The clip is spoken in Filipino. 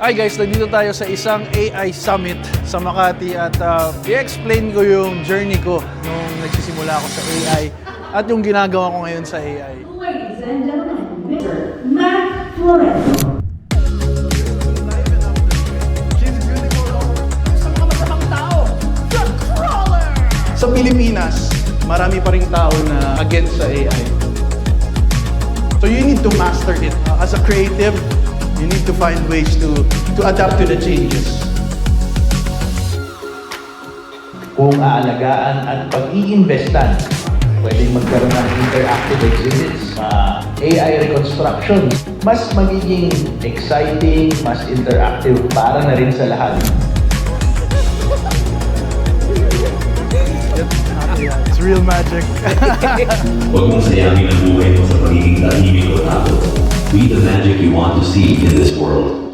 Hi guys, nandito tayo sa isang AI Summit sa Makati at i-explain ko yung journey ko nung nagsisimula ako sa AI at yung ginagawa ko ngayon sa AI. Ladies and gentlemen, Mr. Matt Flores. Sa Pilipinas, marami pa ring tao na against sa AI. So you need to master it. As a creative, you need to find ways to adapt to the changes. Kung aalagaan at pag-iinvestan, pwedeng magkaroon ng interactive exhibits, AI reconstruction. Mas magiging exciting, mas interactive para na rin sa lahat. It's real magic. Huwag mong sayangin ang buhay mo sa pagiging tahimik o takot. Be the magic you want to see in this world.